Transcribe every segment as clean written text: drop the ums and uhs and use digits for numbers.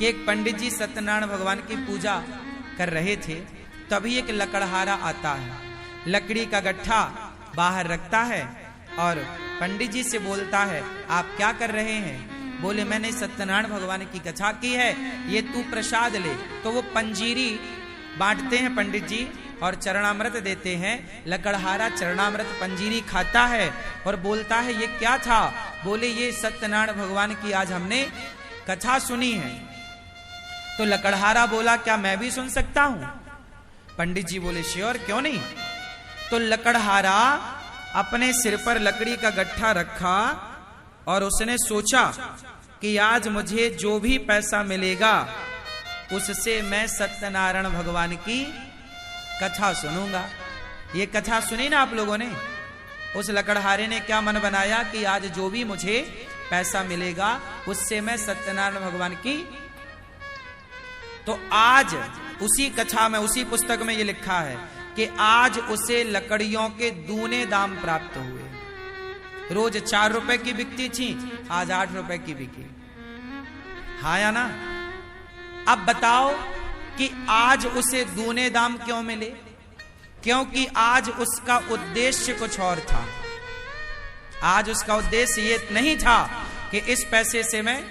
एक पंडित जी सत्यनारायण भगवान की पूजा कर रहे थे, तभी एक लकड़हारा आता है, लकड़ी का गट्ठा बाहर रखता है और पंडित जी से बोलता है, आप क्या कर रहे हैं? बोले, मैंने सत्यनारायण भगवान की कथा की है, ये तू प्रसाद ले। तो वो पंजीरी बांटते हैं पंडित जी और चरणामृत देते हैं। लकड़हारा चरणामृत पंजीरी खाता है और बोलता है, ये क्या था? बोले, ये सत्यनारायण भगवान की आज हमने कथा सुनी है। तो लकड़हारा बोला, क्या मैं भी सुन सकता हूं? पंडित जी बोले, श्योर, क्यों नहीं। तो लकड़हारा अपने सिर पर लकड़ी का गट्ठा रखा और उसने सोचा कि आज मुझे जो भी पैसा मिलेगा उससे मैं सत्यनारायण भगवान की कथा सुनूंगा। ये कथा सुनी ना आप लोगों ने? उस लकड़हारे ने क्या मन बनाया कि आज जो भी मुझे पैसा मिलेगा उससे मैं सत्यनारायण भगवान की। तो आज उसी कथा में, उसी पुस्तक में ये लिखा है कि आज उसे लकड़ियों के दूने दाम प्राप्त हुए। रोज 4 रुपए की बिकती थी, आज 8 रुपए की बिकी। हाँ या ना? अब बताओ कि आज उसे दूने दाम क्यों मिले? क्योंकि आज उसका उद्देश्य कुछ और था। आज उसका उद्देश्य ये नहीं था कि इस पैसे से मैं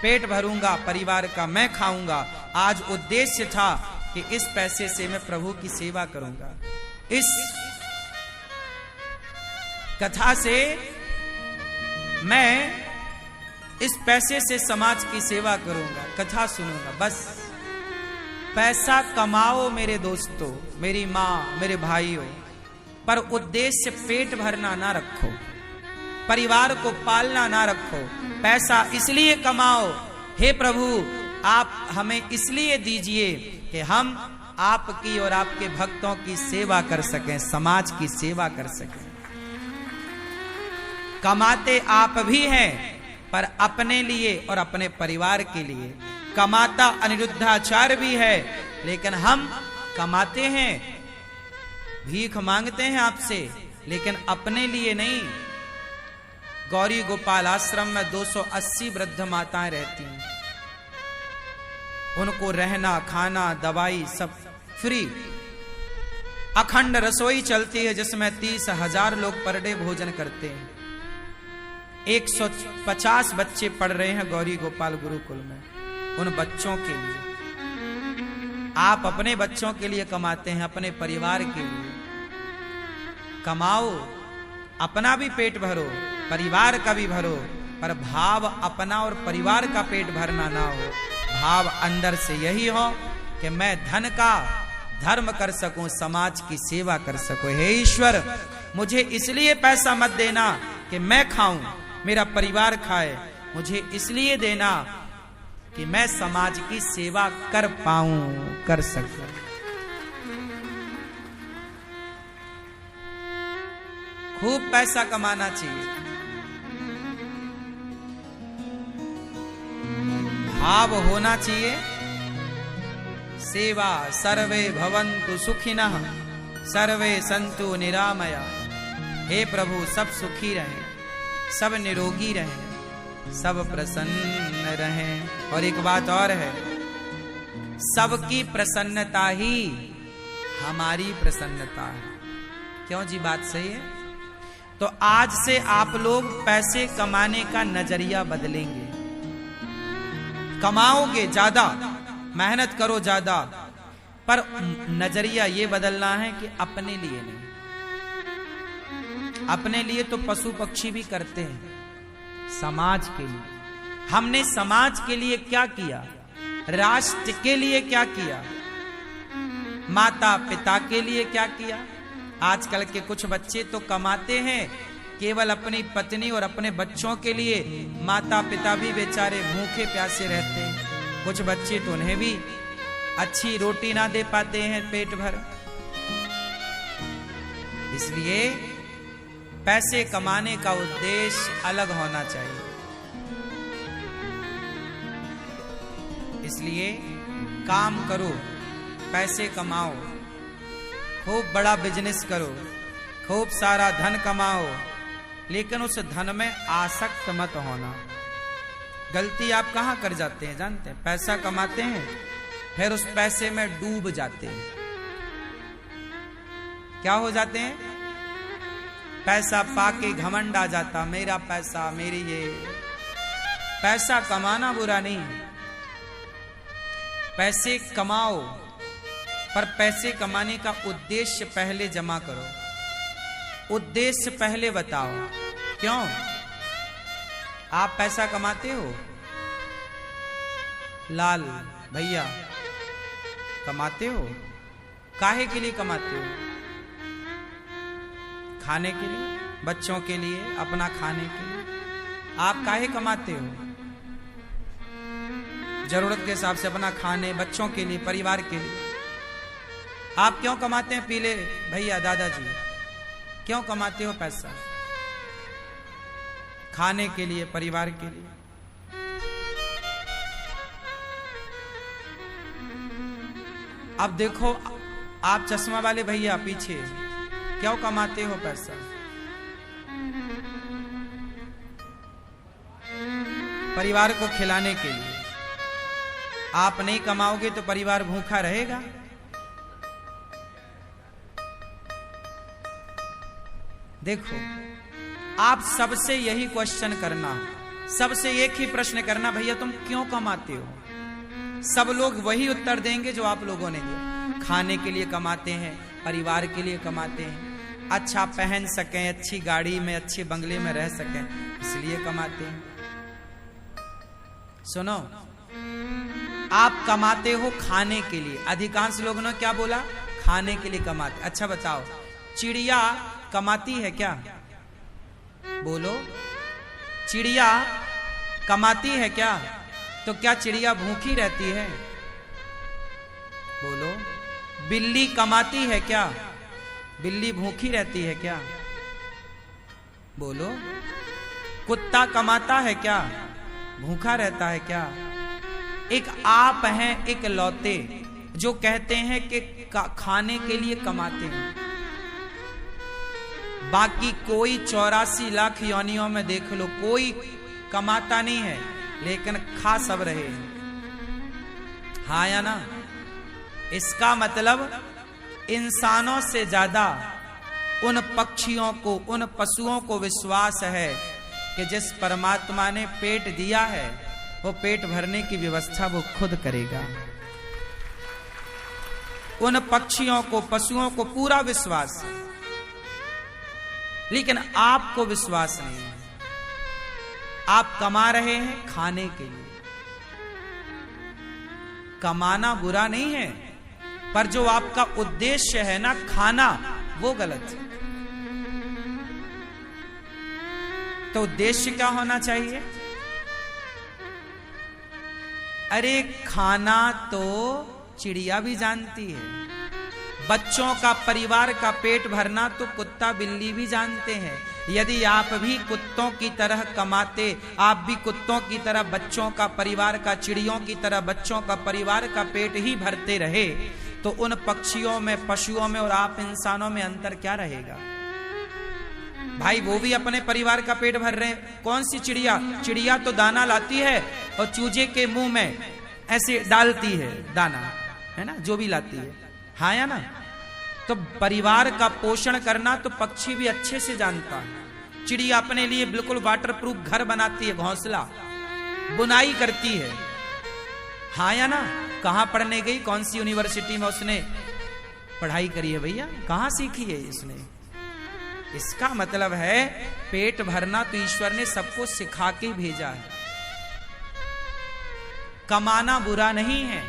पेट भरूंगा, परिवार का मैं खाऊंगा। आज उद्देश्य था कि इस पैसे से मैं प्रभु की सेवा करूंगा। इस कथा से मैं, इस पैसे से समाज की सेवा करूंगा, कथा सुनूंगा। बस पैसा कमाओ मेरे दोस्तों, मेरी मां, मेरे भाइयों, पर उद्देश्य पेट भरना ना रखो, परिवार को पालना ना रखो। पैसा इसलिए कमाओ, हे प्रभु आप हमें इसलिए दीजिए कि हम आपकी और आपके भक्तों की सेवा कर सकें, समाज की सेवा कर सकें। कमाते आप भी हैं, पर अपने लिए और अपने परिवार के लिए। कमाता अनिरुद्धाचार्य भी है, लेकिन हम कमाते हैं, भीख मांगते हैं आपसे, लेकिन अपने लिए नहीं। गौरी गोपाल आश्रम में 280 वृद्ध माताएं रहती हैं, उनको रहना, खाना, दवाई सब फ्री। अखंड रसोई चलती है जिसमें 30,000 लोग पर डे भोजन करते हैं। 150 बच्चे पढ़ रहे हैं गौरी गोपाल गुरुकुल में, उन बच्चों के लिए। आप अपने बच्चों के लिए कमाते हैं, अपने परिवार के लिए कमाओ, अपना भी पेट भरो, परिवार का भी भरो, पर भाव अपना और परिवार का पेट भरना ना हो। भाव अंदर से यही हो कि मैं धन का धर्म कर सकूं, समाज की सेवा कर सकूं। हे ईश्वर, मुझे इसलिए पैसा मत देना कि मैं खाऊं, मेरा परिवार खाए, मुझे इसलिए देना कि मैं समाज की सेवा कर पाऊं, कर सकूं। खूब पैसा कमाना चाहिए, भाव होना चाहिए। सेवा सर्वे भवन्तु सुखिनः सर्वे सन्तु निरामया। हे प्रभु, सब सुखी रहें, सब निरोगी रहें, सब प्रसन्न रहें। और एक बात और है, सबकी प्रसन्नता ही हमारी प्रसन्नता है। क्यों जी? बात सही है। तो आज से आप लोग पैसे कमाने का नजरिया बदलेंगे। कमाओगे ज्यादा, मेहनत करो ज्यादा, पर नजरिया ये बदलना है कि अपने लिए नहीं। अपने लिए तो पशु पक्षी भी करते हैं, समाज के लिए। हमने समाज के लिए क्या किया? राष्ट्र के लिए क्या किया? माता पिता के लिए क्या किया? आजकल के कुछ बच्चे तो कमाते हैं केवल अपनी पत्नी और अपने बच्चों के लिए, माता पिता भी बेचारे भूखे प्यासे रहते हैं। कुछ बच्चे तो उन्हें भी अच्छी रोटी ना दे पाते हैं पेट भर। इसलिए पैसे कमाने का उद्देश्य अलग होना चाहिए। इसलिए काम करो, पैसे कमाओ, खूब बड़ा बिजनेस करो, खूब सारा धन कमाओ, लेकिन उस धन में आसक्त मत होना। गलती आप कहां कर जाते हैं जानते हैं? पैसा कमाते हैं, फिर उस पैसे में डूब जाते हैं। क्या हो जाते हैं? पैसा पाके घमंड आ जाता, मेरा पैसा, मेरी ये। पैसा कमाना बुरा नहीं है, पैसे कमाओ, पर पैसे कमाने का उद्देश्य पहले जमा करो, उद्देश्य पहले बताओ। क्यों आप पैसा कमाते हो? लाल भैया कमाते हो? काहे के लिए कमाते हो? खाने के लिए, बच्चों के लिए, अपना खाने के लिए। आप काहे कमाते हो? जरूरत के हिसाब से अपना खाने, बच्चों के लिए, परिवार के लिए। आप क्यों कमाते हैं पीले भैया, दादाजी? क्यों कमाते हो पैसा? खाने के लिए, परिवार के लिए। अब देखो आप चश्मा वाले भैया पीछे, क्यों कमाते हो पैसा? परिवार को खिलाने के लिए। आप नहीं कमाओगे तो परिवार भूखा रहेगा। देखो आप सबसे यही क्वेश्चन करना, सबसे एक ही प्रश्न करना, भैया तुम क्यों कमाते हो? सब लोग वही उत्तर देंगे जो आप लोगों ने दिया। खाने के लिए कमाते हैं, परिवार के लिए कमाते हैं, अच्छा पहन सकें, अच्छी गाड़ी में, अच्छे बंगले में रह सकें, इसलिए कमाते हैं। सुनो, आप कमाते हो खाने के लिए। अधिकांश लोगों ने क्या बोला? खाने के लिए कमाते। अच्छा बताओ, चिड़िया कमाती है क्या? बोलो, चिड़िया कमाती है क्या? तो क्या चिड़िया भूखी रहती है? बोलो, बिल्ली कमाती है क्या? बिल्ली भूखी रहती है क्या? बोलो, कुत्ता कमाता है क्या? भूखा रहता है क्या? एक आप हैं एक लौते जो कहते हैं कि खाने के लिए कमाते हैं। बाकी कोई 84 लाख योनियों में देख लो, कोई कमाता नहीं है, लेकिन खा सब रहे हैं। हाँ या ना? इसका मतलब इंसानों से ज्यादा उन पक्षियों को, उन पशुओं को विश्वास है कि जिस परमात्मा ने पेट दिया है वो पेट भरने की व्यवस्था वो खुद करेगा। उन पक्षियों को, पशुओं को पूरा विश्वास है, लेकिन आपको विश्वास नहीं है। आप कमा रहे हैं खाने के लिए। कमाना बुरा नहीं है, पर जो आपका उद्देश्य है ना खाना, वो गलत है। तो उद्देश्य क्या होना चाहिए? अरे खाना तो चिड़िया भी जानती है, बच्चों का, परिवार का पेट भरना तो कुत्ता बिल्ली भी जानते हैं। यदि आप भी कुत्तों की तरह कमाते, आप भी कुत्तों की तरह बच्चों का, परिवार का, चिड़ियों की तरह बच्चों का, परिवार का पेट ही भरते रहे, तो उन पक्षियों में, पशुओं में और आप इंसानों में अंतर क्या रहेगा? भाई वो भी अपने परिवार का पेट भर रहे हैं। कौन सी चिड़िया? चिड़िया तो दाना लाती है और चूजे के मुंह में ऐसे डालती है दाना, है ना, जो भी लाती है। हाँ या ना? तो परिवार का पोषण करना तो पक्षी भी अच्छे से जानता है। चिड़िया अपने लिए बिल्कुल वाटरप्रूफ घर बनाती है, घोंसला बुनाई करती है। हाँ या ना? कहां पढ़ने गई, कौन सी यूनिवर्सिटी में उसने पढ़ाई करी है भैया? कहां सीखी है इसने? इसका मतलब है पेट भरना तो ईश्वर ने सबको सिखा के भेजा है। कमाना बुरा नहीं है,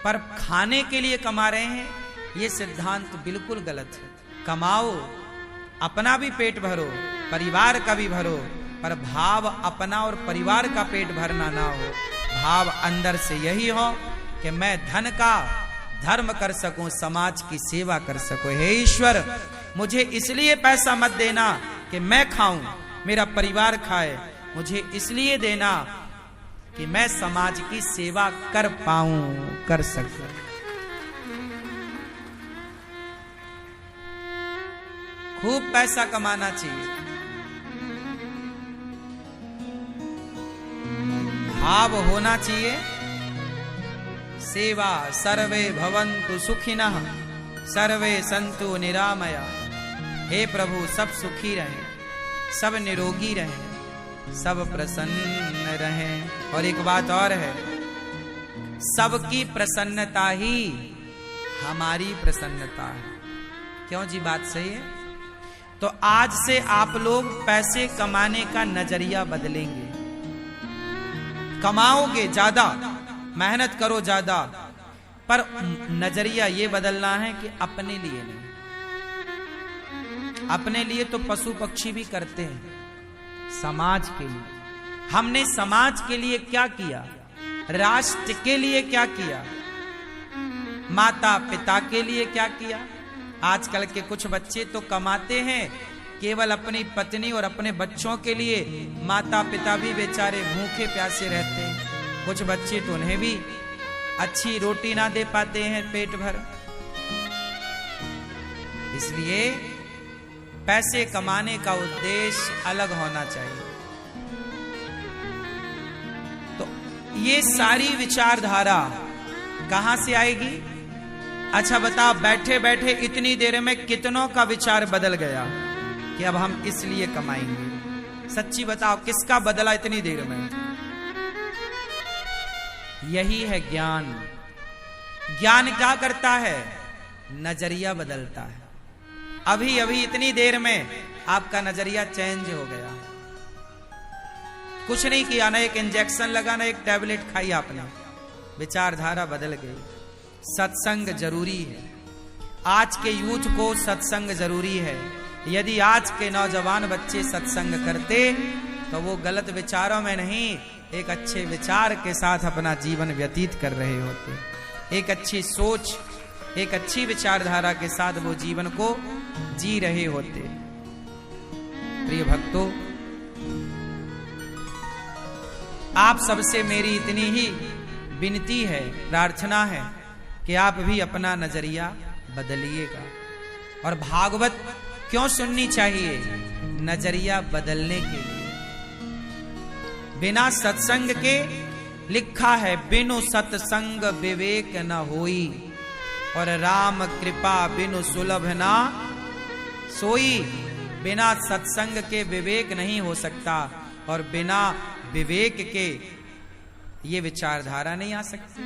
पर खाने के लिए कमा रहे हैं, ये सिद्धांत बिल्कुल गलत है। कमाओ, अपना भी पेट भरो, परिवार का भी भरो, पर भाव अपना और परिवार का पेट भरना ना हो। भाव अंदर से यही हो कि मैं धन का धर्म कर सकूं, समाज की सेवा कर सकूं। हे ईश्वर, मुझे इसलिए पैसा मत देना कि मैं खाऊं, मेरा परिवार खाए, मुझे इसलिए देना कि मैं समाज की सेवा कर पाऊं, कर सकूं। खूब पैसा कमाना चाहिए। भाव होना चाहिए। सेवा सर्वे भवन्तु सुखिनः सर्वे सन्तु निरामया। हे प्रभु, सब सुखी रहें, सब निरोगी रहें, सब प्रसन्न रहें। और एक बात और है, सबकी प्रसन्नता ही हमारी प्रसन्नता है। क्यों जी, बात सही है? तो आज से आप लोग पैसे कमाने का नजरिया बदलेंगे। कमाओगे ज्यादा, मेहनत करो ज्यादा, पर नजरिया ये बदलना है कि अपने लिए नहीं। अपने लिए तो पशु पक्षी भी करते हैं, समाज के लिए। हमने समाज के लिए क्या किया? राष्ट्र के लिए क्या किया? माता पिता के लिए क्या किया? आजकल के कुछ बच्चे तो कमाते हैं केवल अपनी पत्नी और अपने बच्चों के लिए, माता पिता भी बेचारे भूखे प्यासे रहते हैं। कुछ बच्चे तो उन्हें भी अच्छी रोटी ना दे पाते हैं पेट भर। इसलिए पैसे कमाने का उद्देश्य अलग होना चाहिए। तो ये सारी विचारधारा कहां से आएगी? अच्छा बताओ, बैठे बैठे इतनी देर में कितनों का विचार बदल गया कि अब हम इसलिए कमाएंगे? सच्ची बताओ, किसका बदला इतनी देर में? यही है ज्ञान। ज्ञान क्या करता है? नजरिया बदलता है। अभी अभी इतनी देर में आपका नजरिया चेंज हो गया। कुछ नहीं किया, ना एक इंजेक्शन लगा, ना एक टैबलेट खाई आपने, विचारधारा बदल गई। सत्संग जरूरी है। आज के यूथ को सत्संग जरूरी है। यदि आज के नौजवान बच्चे सत्संग करते तो वो गलत विचारों में नहीं, एक अच्छे विचार के साथ अपना जीवन व्यतीत कर रहे होते। एक अच्छी सोच, एक अच्छी विचारधारा के साथ वो जीवन को जी रहे होते। प्रिय भक्तों, आप सबसे मेरी इतनी ही विनती है, प्रार्थना है कि आप भी अपना नजरिया बदलिएगा। और भागवत क्यों सुननी चाहिए? नजरिया बदलने के लिए। बिना सत्संग के, लिखा है, बिनु सत्संग विवेक न होई, और राम कृपा बिनु सुलभ ना सोई। बिना सत्संग के विवेक नहीं हो सकता, और बिना विवेक के ये विचारधारा नहीं आ सकती।